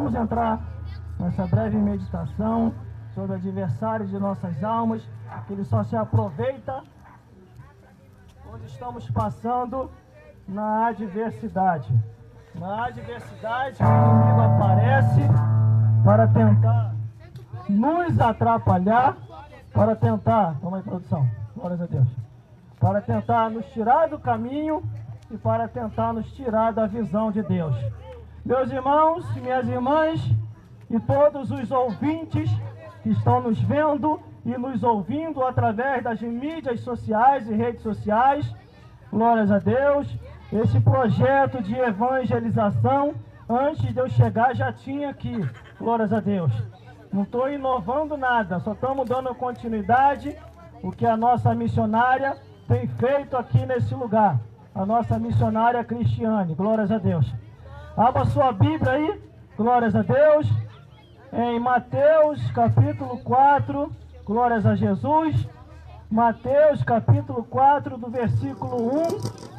Vamos entrar nessa breve meditação sobre o adversário de nossas almas, que ele só se aproveita quando estamos passando na adversidade. Na adversidade, o inimigo aparece para tentar nos atrapalhar, para tentar, toma aí, produção, glórias a Deus, para tentar nos tirar do caminho e para tentar nos tirar da visão de Deus. Meus irmãos, minhas irmãs e todos os ouvintes que estão nos vendo e nos ouvindo através das mídias sociais e redes sociais, glórias a Deus. Esse projeto de evangelização, antes de eu chegar, já tinha aqui, glórias a Deus. Não estou inovando nada, só estamos dando continuidade o que a nossa missionária tem feito aqui nesse lugar. A nossa missionária Cristiane, glórias a Deus. Abra sua Bíblia aí, glórias a Deus, em Mateus capítulo 4, glórias a Jesus. Mateus capítulo 4, do versículo 1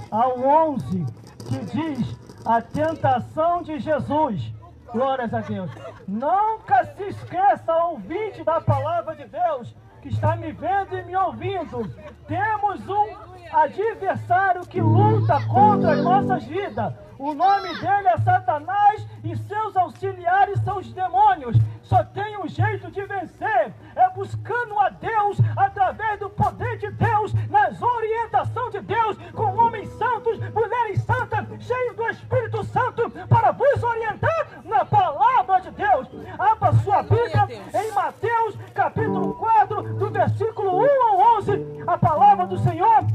ao 11, que diz a tentação de Jesus. Glórias a Deus. Nunca se esqueça, ouvinte da palavra de Deus, que está me vendo e me ouvindo. Temos um adversário que luta contra as nossas vidas. O nome dele é Satanás e seus auxiliares são os demônios. Só tem um jeito de vencer, é buscando a Deus através do poder de Deus, nas orientações de Deus, com homens santos, mulheres santas, cheios do Espírito Santo, para vos orientar na palavra de Deus. Abra sua Bíblia em Mateus capítulo 4, do versículo 1 ao 11, a palavra do Senhor,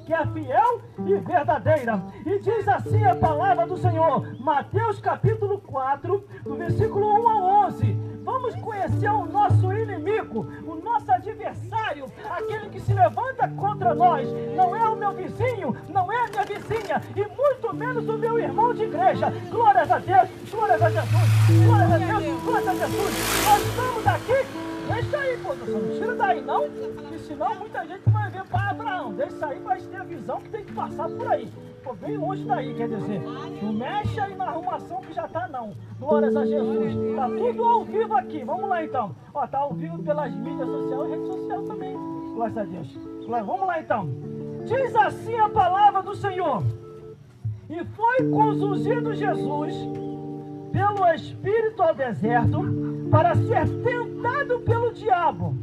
que é fiel e verdadeira. E diz assim a palavra do Senhor, Mateus capítulo 4, do versículo 1 ao 11. Vamos conhecer o nosso inimigo, o nosso adversário, aquele que se levanta contra nós. Não é o meu vizinho, não é a minha vizinha, e muito menos o meu irmão de igreja. Glórias a Deus, glórias a Jesus, glórias a Deus, glórias a Jesus. Nós estamos aqui. Deixa aí, pô, não tira daí não, que senão muita gente vai ver para Abraão. Deixa aí para ter a visão que tem que passar por aí. Pô, bem longe daí, quer dizer, não mexe aí na arrumação que já tá não. Glórias a Jesus. Tá tudo ao vivo aqui, vamos lá então. Ó, tá ao vivo pelas mídias sociais e rede social também. Glórias a Deus. Vamos lá então. Diz assim a palavra do Senhor. E foi conduzido Jesus pelo Espírito ao deserto para ser tentado pelo diabo.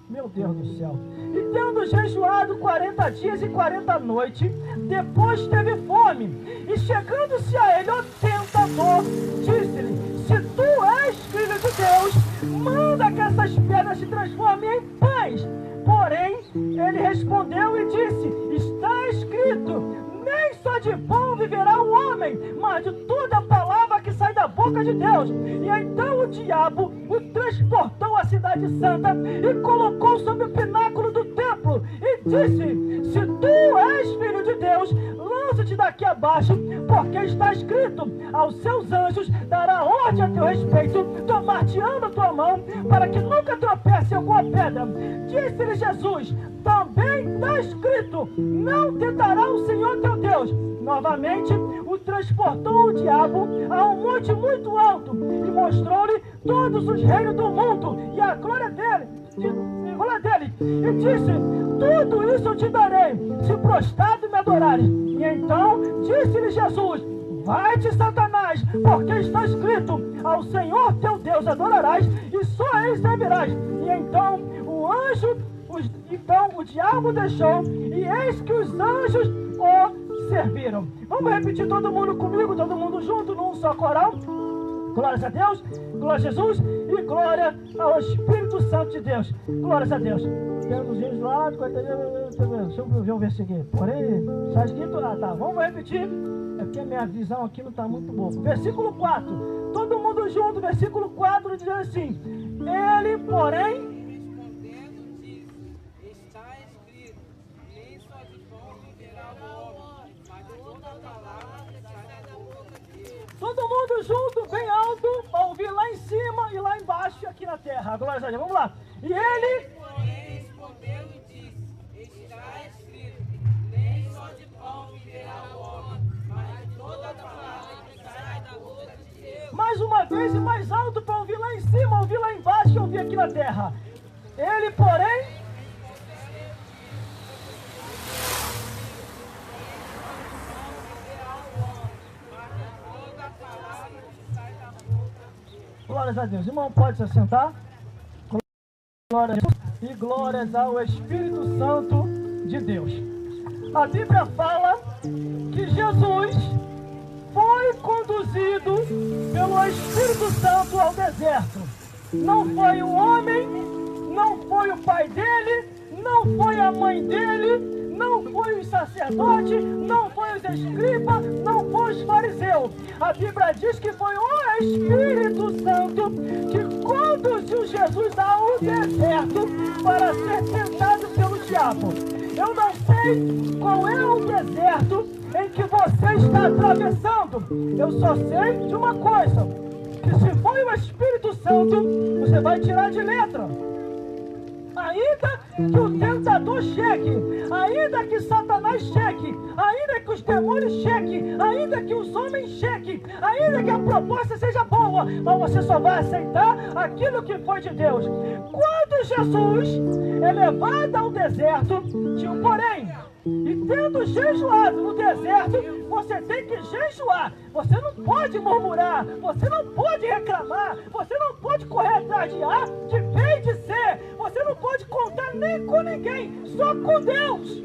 Meu Deus do céu. E tendo jejuado 40 dias e 40 noites, depois teve fome. E chegando-se a ele o tentador, disse-lhe: se tu és filho de Deus, manda que essas pedras se transformem em pães. Porém, ele respondeu e disse: está escrito, nem só de pão viverá o homem, mas de toda a palavra que sai da boca de Deus. E então o diabo o transportou à cidade santa e colocou sobre o pináculo do templo e disse: se tu és filho de Deus, lança-te daqui abaixo, porque está escrito, aos seus anjos dará ordem a teu respeito, tomar-te-ão da tua mão, para que nunca tropece em alguma pedra. Disse-lhe Jesus: também está escrito, não tentará o Senhor teu Deus. Novamente o transportou o diabo a um monte muito alto e mostrou-lhe todos os reinos do mundo e a glória dele. E disse: tudo isso eu te darei, se prostrado me adorares. E então disse-lhe Jesus: vai-te, Satanás, porque está escrito, ao Senhor teu Deus adorarás e só a ele servirás. E então o diabo deixou, e eis que os anjos o serviram. Vamos repetir todo mundo comigo, todo mundo junto, num só coral. Glórias a Deus, glória a Jesus e glória ao Espírito Santo de Deus. Glórias a Deus. Temos os lá, deixa eu ver o versículo. Porém, está escrito, tá, vamos repetir. É porque a minha visão aqui não está muito boa. Versículo 4, todo mundo junto, versículo 4 diz assim: ele, porém, todo mundo junto, bem alto, para ouvir lá em cima e lá embaixo e aqui na terra. Glória a Deus, vamos lá. E ele, porém, respondeu e disse: está escrito, nem só de pão viverá o homem, mas de toda a palavra que sai da boca de Deus. mais uma vez e mais alto para ouvir lá em cima, ouvir lá embaixo e ouvir aqui na terra. Ele, porém, glórias a Deus. Irmão, pode se assentar. Glórias a Deus e glórias ao Espírito Santo de Deus. A Bíblia fala que Jesus foi conduzido pelo Espírito Santo ao deserto. Não foi o homem, não foi o pai dele, não foi a mãe dele, não foi o sacerdote, não foi os escribas, não foi os fariseus. A Bíblia diz que foi o Espírito Santo que conduziu Jesus ao deserto para ser tentado pelo diabo. Eu não sei qual é o deserto em que você está atravessando. Eu só sei de uma coisa, que se foi o Espírito Santo, você vai tirar de letra. Ainda que o tentador chegue, ainda que Satanás chegue, ainda que os demônios cheguem, ainda que os homens cheguem, ainda que a proposta seja boa, mas você só vai aceitar aquilo que foi de Deus. Quando Jesus é levado ao deserto, tinha um porém. E tendo jejuado no deserto, você tem que jejuar. Você não pode murmurar, você não pode reclamar, você não pode correr atrás de A, de B e de C. Você não pode contar nem com ninguém, só com Deus.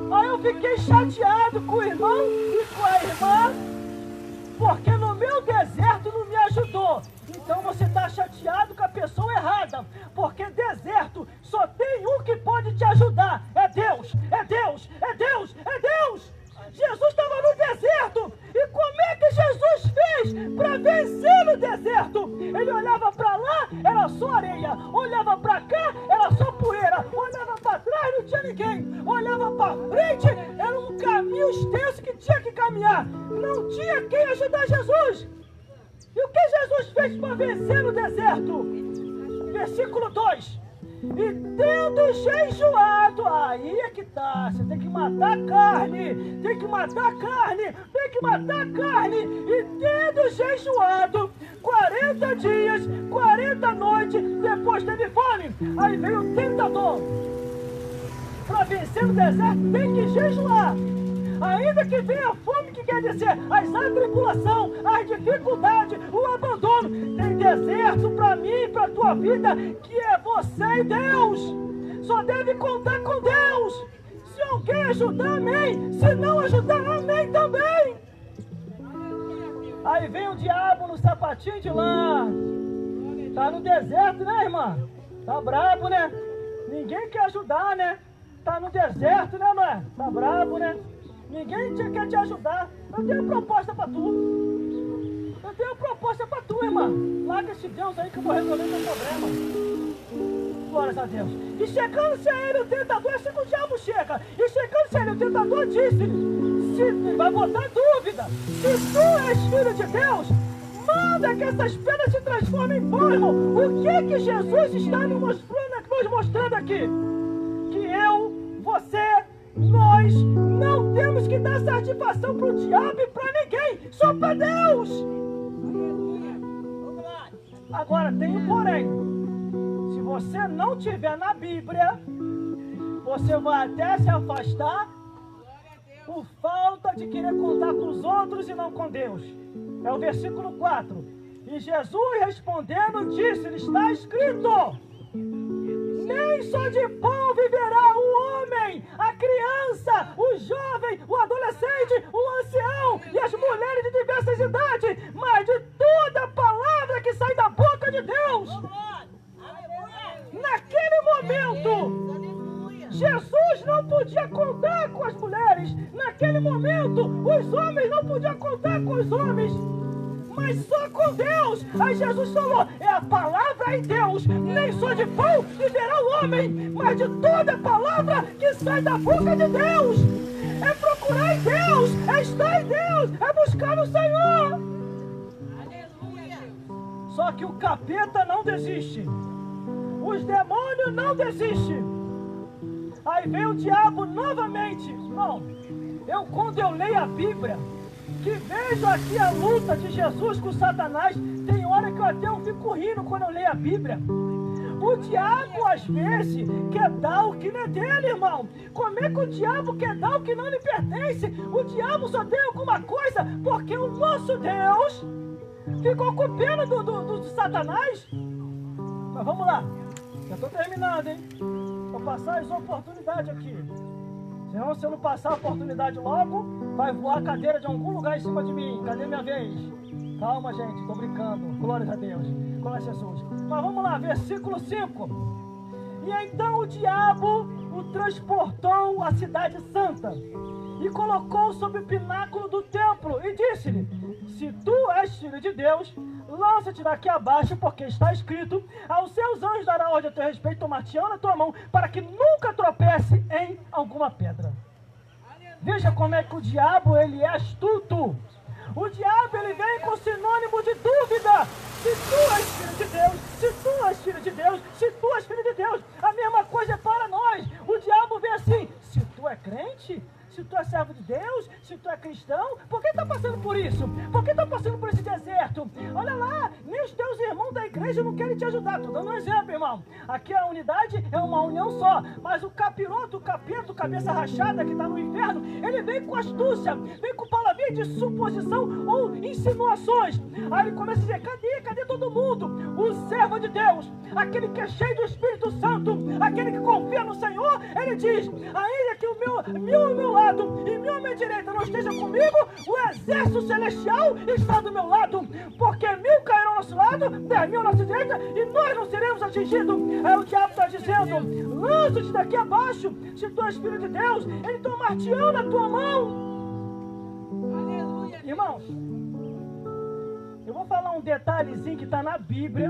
Aí eu fiquei chateado com o irmão e com a irmã, porque no meu deserto não me ajudou. Então você está chateado com a pessoa errada, porque deserto só tem um que pode te ajudar, é Deus, é Deus, é Deus, é Deus. Jesus estava no deserto, e como é que Jesus fez para vencer no deserto? Ele olhava para lá, era só areia, olhava para cá, era só poeira, olhava para trás, não tinha ninguém, olhava para frente, era um caminho extenso que tinha que caminhar, não tinha quem ajudar Jesus. E o que Jesus fez para vencer no deserto? Versículo 2. E tendo jejuado, aí é que tá, você tem que matar a carne, tem que matar a carne, tem que matar a carne. E tendo jejuado 40 dias, 40 noites, depois teve fome. Aí veio o tentador. Para vencer no deserto tem que jejuar. Ainda que venha a fome, que quer dizer as atribulações, as dificuldades, o abandono, tem deserto para mim e para a tua vida, que é você e Deus. Só deve contar com Deus. Se alguém ajudar, amém. Se não ajudar, amém também. Aí vem o diabo no sapatinho de lã. Tá no deserto, né, irmã? Tá brabo, né? Ninguém quer ajudar, né? Tá no deserto, né, mãe? Tá brabo, né? Ninguém quer te ajudar. Eu tenho uma proposta pra tu. Eu tenho uma proposta pra tu, irmã. Larga esse Deus aí que eu vou resolver teu problema. Glórias a Deus. E chegando-se a ele o tentador, assim que o diabo chega. E chegando-se a ele o tentador disse-lhe, se vai botar dúvida, se tu és filho de Deus, manda que essas pedras se transformem em pão. O que é que Jesus está nos mostrando aqui? Que eu, você, nós não temos que dar satisfação para o diabo e para ninguém, só para Deus. Agora tem um porém. Se você não tiver na Bíblia, você vai até se afastar por falta de querer contar com os outros e não com Deus. É o versículo 4. E Jesus respondendo disse, está escrito: nem só de pão viverá o homem, a criança, o jovem, o adolescente, o ancião e as mulheres de diversas idades, mas de toda a palavra que sai da boca de Deus. Naquele momento, Jesus não podia contar com as mulheres. Naquele momento, os homens não podiam contar com os homens, mas só com Deus. Aí Jesus falou, é a palavra em Deus, nem só de pão viverá o homem, mas de toda a palavra que sai da boca de Deus. É procurar em Deus, é estar em Deus, é buscar no Senhor. Aleluia. Só que o capeta não desiste, os demônios não desistem. Aí vem o diabo novamente. Não, quando eu leio a Bíblia, que vejo aqui a luta de Jesus com Satanás, tem hora que eu até fico rindo quando eu leio a Bíblia. O diabo, às vezes, quer dar o que não é dele, irmão. Como é que o diabo quer dar o que não lhe pertence? O diabo só tem alguma coisa porque o nosso Deus ficou com pena do Satanás. Mas vamos lá. Já estou terminando, hein? Vou passar as oportunidades aqui. Senão, se eu não passar a oportunidade logo, vai voar a cadeira de algum lugar em cima de mim. Cadê minha vez? Calma, gente, estou brincando. Glórias a Deus. Glória a Jesus. Mas vamos lá, versículo 5. E então o diabo o transportou à cidade santa e colocou sobre o pináculo do templo e disse-lhe: se tu és filho de Deus, lança-te daqui abaixo, porque está escrito: aos seus anjos dará ordem a teu respeito, tomar-te-ão na tua mão, para que nunca tropece em alguma pedra. Veja como é que o diabo, ele é astuto. O diabo, ele vem com sinônimo de dúvida. Se tu és filho de Deus, se tu és filho de Deus, se tu és filho de Deus, a mesma coisa é para nós. O diabo vem assim: se tu é crente, se tu é servo de Deus, se tu é cristão, por que está passando por isso? Por que está passando por esse deserto? Olha lá, nem os teus irmãos da igreja não querem te ajudar. Estou dando um exemplo, irmão. Aqui a unidade é uma união só, mas o capiroto, o capeta, o cabeça rachada que está no inferno, ele vem com astúcia, vem com palavrinha de suposição ou insinuações. Aí ele começa a dizer: cadê todo mundo? O servo de Deus, aquele que é cheio do Espírito Santo, aquele que confia no Senhor, ele diz: ainda que o meu lado e minha minha direita não esteja comigo, o exército celestial está do meu lado, porque 1000 cairão ao nosso lado, 10.000 à nossa direita, e nós não seremos atingidos. Aí o diabo está dizendo: lança-te daqui abaixo, se tu és filho de Deus, ele tomar-te-ão na tua mão. Aleluia. Irmãos, eu vou falar um detalhezinho que está na Bíblia.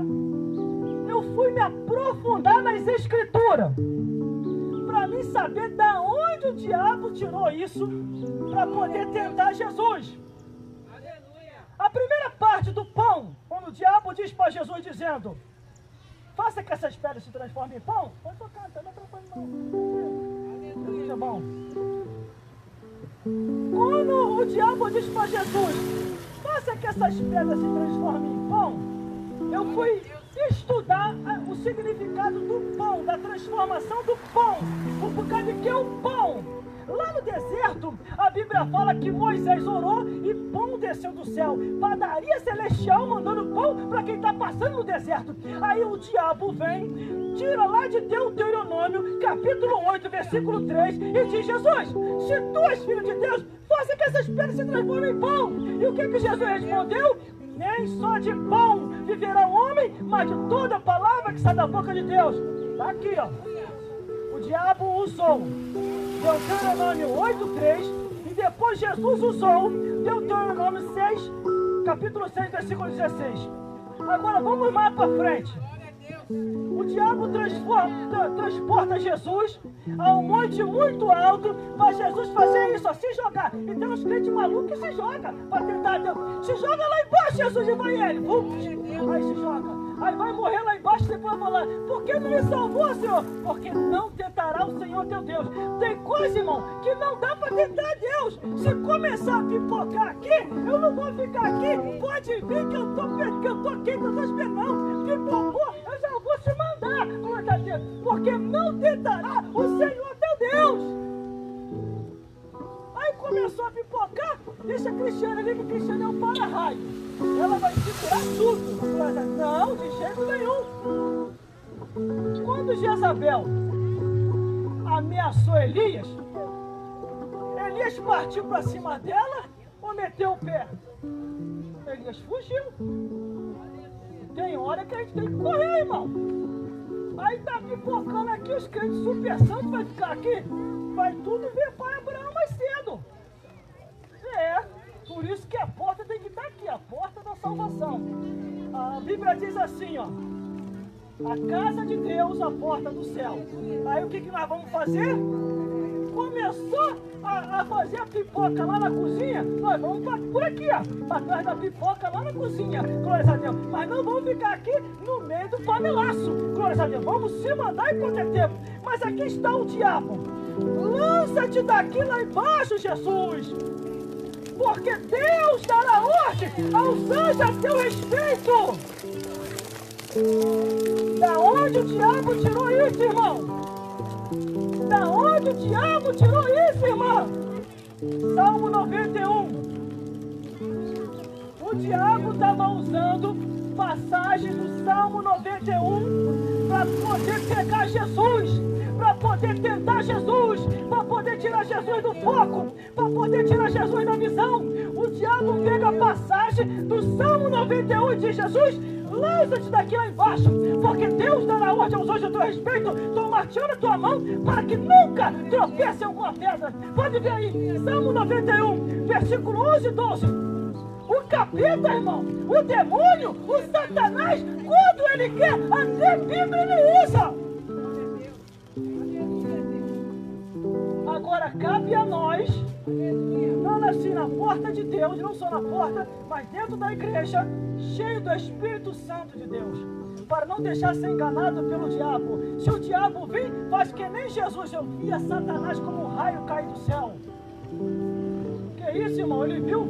Eu fui me aprofundar nas Escrituras para mim saber da onde o diabo tirou isso para poder tentar Jesus. Aleluia. A primeira parte do pão, quando o diabo diz para Jesus dizendo: faça que essas pedras se transformem em pão. Pode tocar, não está atrapalhando não. Aleluia. Bom. Quando o diabo diz para Jesus: faça que essas pedras se transformem em pão, eu fui estudar o significado do pão, da transformação do pão. Por causa de que o pão, lá no deserto, a Bíblia fala que Moisés orou e pão desceu do céu. Padaria celestial mandando pão para quem está passando no deserto. Aí o diabo vem, tira lá de Deuteronômio, capítulo 8, versículo 3, e diz: Jesus, se tu és filho de Deus, faça que essas pedras se transformem em pão. E o que Jesus respondeu? Nem só de pão viverá o homem, mas de toda a palavra que sai da boca de Deus. Está aqui, ó. O diabo usou Deuteronômio 8:3 e depois Jesus usou Deuteronômio 6, capítulo 6, versículo 16. Agora vamos mais para frente. O diabo transporta Jesus a um monte muito alto para Jesus fazer isso, ó, se jogar. E tem uns crentes malucos que se jogam para tentar Deus. Se joga lá embaixo, Jesus, e vai ele. Aí se joga. Aí vai morrer lá embaixo e depois vai falar: por que não me salvou, Senhor? Porque não tentará o Senhor teu Deus. Tem coisa, irmão, que não dá para tentar Deus. Se começar a pipocar aqui, eu não vou ficar aqui. Pode vir que eu tô aqui, que eu tô esperando. Pipocou, eu já vou te mandar. Porque não tentará o Senhor teu Deus. Aí começou a pipocar. Deixa a Cristiane ali, que a Cristiane é um para-raio. Ela vai segurar tudo. Não, de jeito nenhum. Quando Jezabel ameaçou Elias, Elias partiu para cima dela ou meteu o pé? Elias fugiu. Tem hora que a gente tem que correr, irmão. Aí tá pipocando aqui, os crentes super santos vai ficar aqui. Vai tudo ver pai Abraão mais cedo. Por isso que a porta tem que estar aqui, a porta da salvação. A Bíblia diz assim, ó: a casa de Deus, a porta do céu. Aí o que nós vamos fazer? Começou a fazer a pipoca lá na cozinha, nós vamos por aqui, ó, atrás da pipoca lá na cozinha, glória a Deus. Mas não vamos ficar aqui no meio do panelaço, glória a Deus. Vamos se mandar enquanto é tempo. Mas aqui está o diabo: lança-te daqui lá embaixo, Jesus. porque Deus dará ordem aos anjos a teu respeito. Da onde o diabo tirou isso, irmão? Da onde o diabo tirou isso, irmão? Salmo 91. O diabo estava usando passagens do Salmo 91 para poder pegar Jesus, para poder tentar Jesus, para poder tirar Jesus do foco, para poder tirar Jesus da visão. O diabo pega a passagem do Salmo 91 e diz: Jesus, lança-te daqui lá embaixo, porque Deus dará ordem aos anjos a teu respeito, tomar-te na tua mão, para que nunca tropece em alguma pedra. Pode ver aí, Salmo 91, versículo 11 e 12. O capeta, irmão, o demônio, o Satanás, quando ele quer, até Bíblia ele usa. Agora cabe a nós, não assim na porta de Deus, não só na porta, mas dentro da igreja, cheio do Espírito Santo de Deus, para não deixar ser enganado pelo diabo. Se o diabo vir, faz que nem Jesus, eu via Satanás como um raio cair do céu. Que isso, irmão? Ele viu?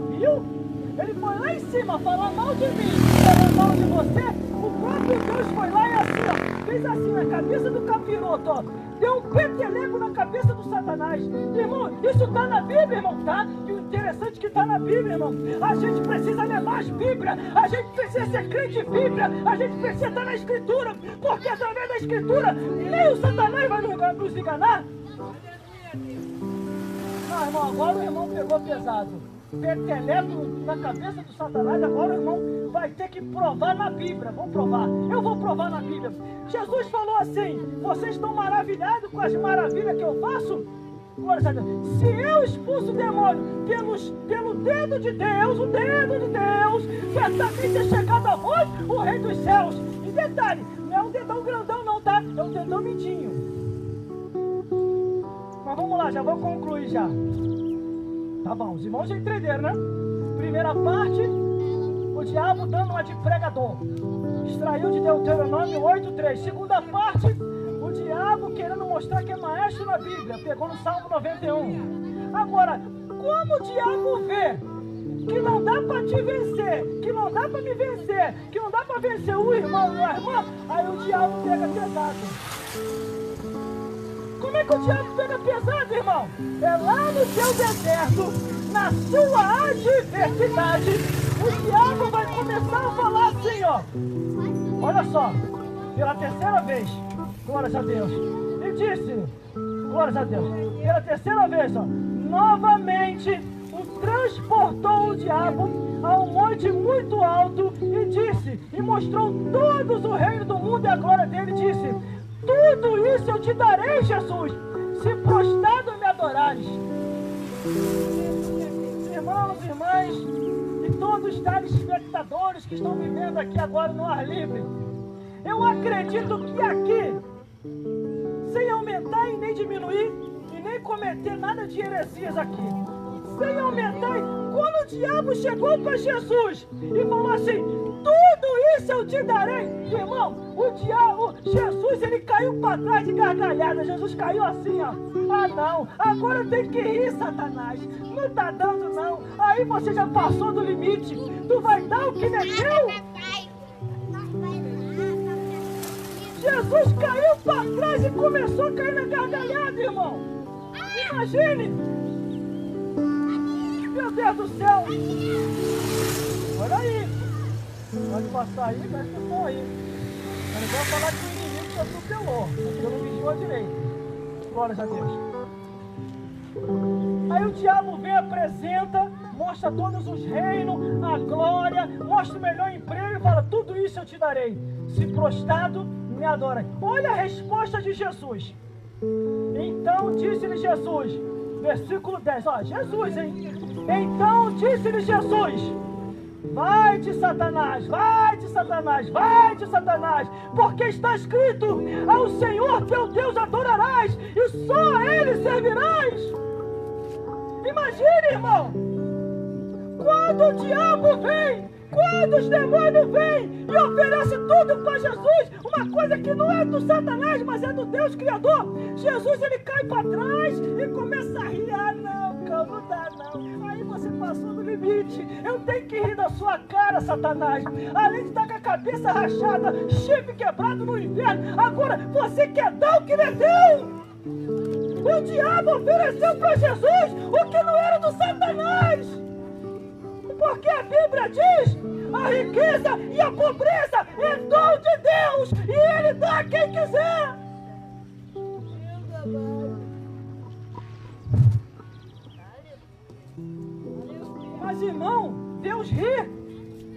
Ele foi lá em cima falar mal de mim, falar mal de você. O próprio Deus foi lá e assim, ó, fez assim na cabeça do capiroto, ó. Deu um peteleco na cabeça do Satanás. Irmão, isso está na Bíblia, irmão, tá? E o interessante é que está na Bíblia, irmão. A gente precisa ler mais Bíblia. A gente precisa ser crente de Bíblia. A gente precisa estar na Escritura. Porque através da Escritura, nem o Satanás vai nos enganar. Não, irmão, agora o irmão pegou pesado. Peteleco na cabeça do Satanás. Agora o irmão vai ter que provar na Bíblia. Vamos provar. Eu vou provar na Bíblia. Jesus falou assim: vocês estão maravilhados com as maravilhas que eu faço? Glória a Deus. Se eu expulso o demônio pelo dedo de Deus, o dedo de Deus, certamente é chegado a vós o Rei dos Céus. E detalhe, não é um dedão grandão não, tá? É um dedão mindinho. Mas vamos lá, já vou concluir já. Tá bom, os irmãos já entenderam, né? Primeira parte, o diabo dando uma de pregador. Extraiu de Deuteronômio 8:3. Segunda parte, o diabo querendo mostrar que é maestro na Bíblia. Pegou no Salmo 91. Agora, como o diabo vê que não dá para te vencer, que não dá para me vencer, que não dá para vencer o irmão ou a irmã, aí o diabo pega pesado. Como é que o diabo pega pesado, irmão? É lá no seu deserto, na sua adversidade, o diabo vai começar a falar assim, ó. Olha só, pela terceira vez, glórias a Deus. E disse, glórias a Deus, pela terceira vez, ó, novamente o transportou o diabo a um monte muito alto e disse, e mostrou todos o reino do mundo e a glória dele, disse: tudo isso eu te darei, Jesus, se prostrado me adorares. Irmãos, irmãs, e todos os telespectadores que estão vivendo aqui agora no ar livre, eu acredito que aqui, sem aumentar e nem diminuir, e nem cometer nada de heresias aqui, sem aumentar, quando o diabo chegou para Jesus e falou assim: tudo isso eu te darei, irmão, o diabo, Jesus, ele caiu para trás de gargalhada. Jesus caiu assim, ó. Ah não, agora tem que rir, Satanás, não tá dando não, aí você já passou do limite, tu vai dar o que não é teu. Jesus caiu para trás e começou a cair na gargalhada, irmão. Imagine. Meu Deus do céu. Olha aí. Pode passar aí, presta atenção aí. Eu não vou falar que o inimigo te atropelou, porque eu não vigiou direito. Glórias a Deus. Aí o diabo vem, apresenta, mostra todos os reinos, a glória, mostra o melhor emprego e fala: tudo isso eu te darei, se prostrado me adora. Olha a resposta de Jesus. Então disse-lhe Jesus, versículo 10, ó, Jesus, hein? Então disse-lhe Jesus: vai-te, Satanás, vai-te, Satanás, vai-te, Satanás, porque está escrito: ao Senhor teu Deus adorarás e só a Ele servirás. Imagine, irmão, quando o diabo vem, quando os demônios vêm e oferecem tudo para Jesus, uma coisa que não é do Satanás, mas é do Deus Criador, Jesus, ele cai para trás e começa a rir. Ah não, não dá não. Aí você fala passou do limite. Eu tenho que rir da sua cara, Satanás. Além de estar com a cabeça rachada, chifre quebrado no inferno, agora você quer dar o que não é teu. O diabo ofereceu para Jesus o que não era do Satanás. Porque a Bíblia diz: a riqueza e a pobreza é dom de Deus e Ele dá a quem quiser. Mas irmão, Deus ri.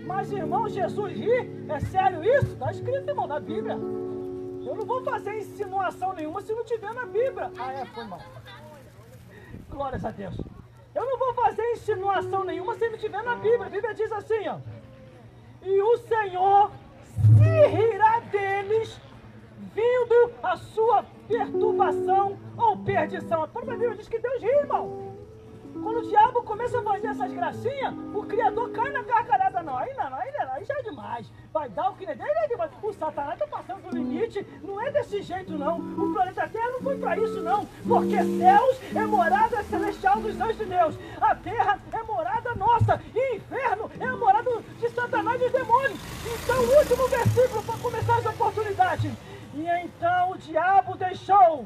Mas irmão, Jesus ri. É sério isso? Está escrito, irmão, na Bíblia. Eu não vou fazer insinuação nenhuma se não tiver na Bíblia. Foi mal. Glórias a Deus. Eu não vou fazer insinuação nenhuma se não tiver na Bíblia. A Bíblia diz assim, ó: e o Senhor se rirá deles, vindo a sua perturbação ou perdição. A própria Bíblia diz que Deus ri, irmão. Quando o diabo começa a fazer essas gracinhas, o Criador cai na gargalhada. Não, aí já é demais. Vai dar o que não é dele, é demais. O Satanás está passando do limite. Não é desse jeito, não. O planeta Terra não foi para isso, não. Porque céus é morada celestial dos anjos de Deus. A terra é morada nossa. E inferno é a morada de Satanás e dos demônios. Então, o último versículo para começar essa oportunidade. E então o diabo deixou,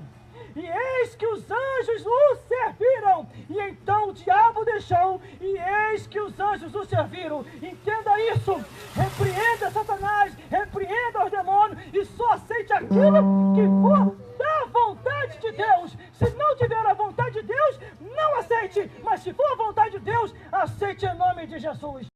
e eis que os anjos o serviram. E então o diabo deixou, e eis que os anjos o serviram. Entenda isso. Repreenda Satanás, repreenda os demônios, e só aceite aquilo que for da vontade de Deus. Se não tiver a vontade de Deus, não aceite. Mas se for a vontade de Deus, aceite em nome de Jesus.